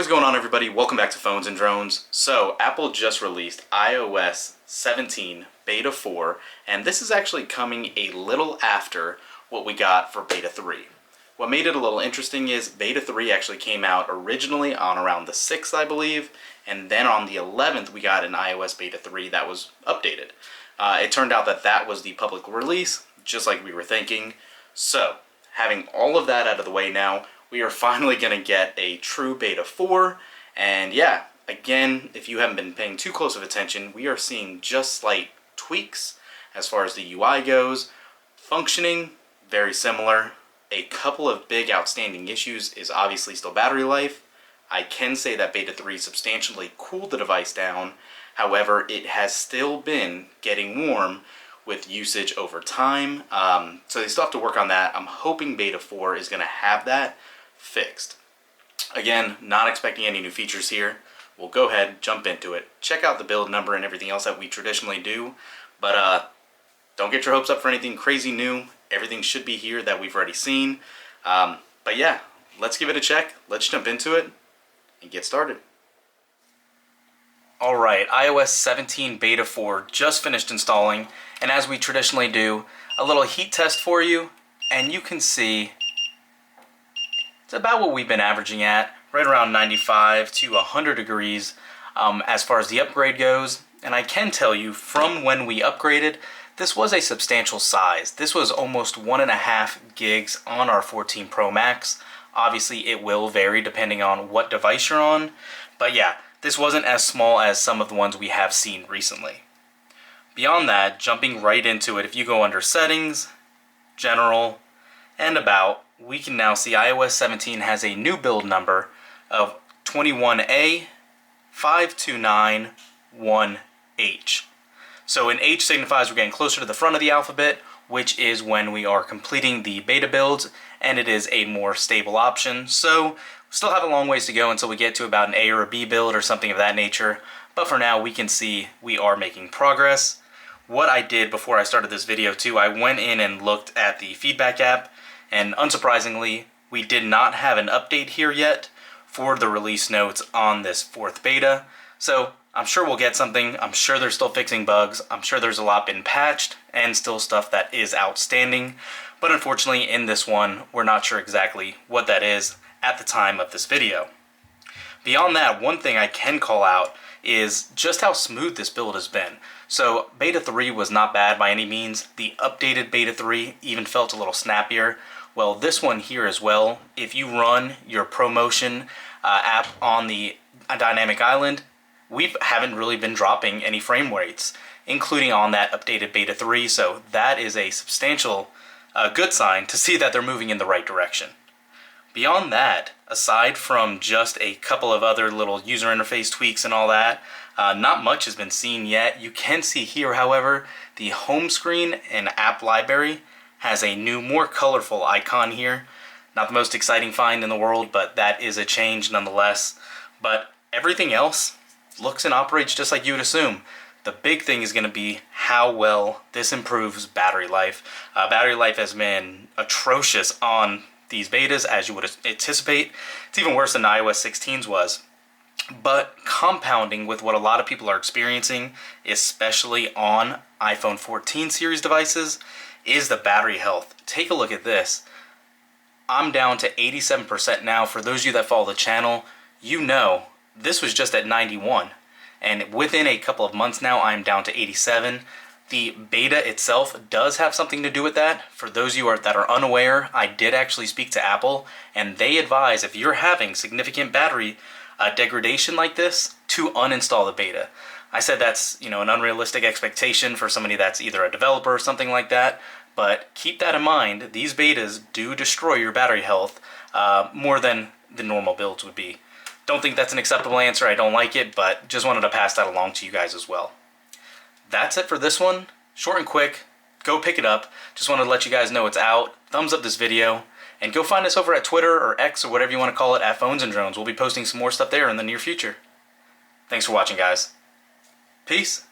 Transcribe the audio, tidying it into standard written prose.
What is going on, everybody? Welcome back to Phones and Drones. So, Apple just released iOS 17 Beta 4, and this is actually coming a little after what we got for Beta 3. What made it a little interesting is Beta 3 actually came out originally on around the 6th, I believe, and then on the 11th we got an iOS Beta 3 that was updated. It turned out that that was the public release, just like we were thinking. So, having all of that out of the way now, we are finally going to get a true Beta 4, and yeah, again, if you haven't been paying too close of attention, we are seeing just slight tweaks as far as the UI goes. Functioning, very similar. A couple of big outstanding issues is obviously still battery life. I can say that Beta 3 substantially cooled the device down, however, it has still been getting warm with usage over time, so they still have to work on that. I'm hoping Beta 4 is going to have that fixed. Again, not expecting any new features here. We'll go ahead, jump into it, check out the build number and everything else that we traditionally do, but don't get your hopes up for anything crazy new. Everything should be here that we've already seen. But yeah, let's give it a check, let's jump into it and get started. Alright, iOS 17 Beta 4 just finished installing, and as we traditionally do, a little heat test for you, and you can see it's about what we've been averaging at, right around 95 to 100 degrees as far as the upgrade goes. And I can tell you, from when we upgraded, this was a substantial size. This was almost 1.5 gigs on our 14 Pro Max. Obviously, it will vary depending on what device you're on, but yeah, this wasn't as small as some of the ones we have seen recently. Beyond that, jumping right into it, if you go under Settings, General, and About, we can now see iOS 17 has a new build number of 21A5291H. So an H signifies we're getting closer to the front of the alphabet, which is when we are completing the beta builds, and it is a more stable option. So we still have a long ways to go until we get to about an A or a B build or something of that nature, but for now we can see we are making progress. What I did before I started this video too, I went in and looked at the feedback app, and unsurprisingly, we did not have an update here yet for the release notes on this 4th beta. So I'm sure we'll get something. I'm sure they're still fixing bugs. I'm sure there's a lot been patched and still stuff that is outstanding. But unfortunately, in this one, we're not sure exactly what that is at the time of this video. Beyond that, one thing I can call out is just how smooth this build has been. So Beta 3 was not bad by any means. The updated Beta 3 even felt a little snappier. Well, this one here as well, if you run your ProMotion app on the Dynamic Island, we haven't really been dropping any frame rates, including on that updated Beta 3, so that is a substantial good sign to see that they're moving in the right direction. Beyond that, aside from just a couple of other little user interface tweaks and all that, not much has been seen yet. You can see here, however, the home screen and app library has a new, more colorful icon here. Not the most exciting find in the world, but that is a change nonetheless. But everything else looks and operates just like you would assume. The big thing is going to be how well this improves battery life. Battery life has been atrocious on these betas, as you would anticipate. It's even worse than iOS 16's was. But compounding with what a lot of people are experiencing, especially on iPhone 14 series devices, is the battery health. Take a look at this. I'm down to 87% now. For those of you that follow the channel, you know this was just at 91. And within a couple of months now, I'm down to 87. The beta itself does have something to do with that. For those of you that are unaware, I did actually speak to Apple, and they advise if you're having significant battery degradation like this, to uninstall the beta. I said that's, an unrealistic expectation for somebody that's either a developer or something like that, but keep that in mind. These betas do destroy your battery health more than the normal builds would be. Don't think that's an acceptable answer. I don't like it, but just wanted to pass that along to you guys as well. That's it for this one. Short and quick. Go pick it up. Just wanted to let you guys know it's out. Thumbs up this video. And go find us over at Twitter or X or whatever you want to call it at Phones and Drones. We'll be posting some more stuff there in the near future. Thanks for watching, guys. Peace.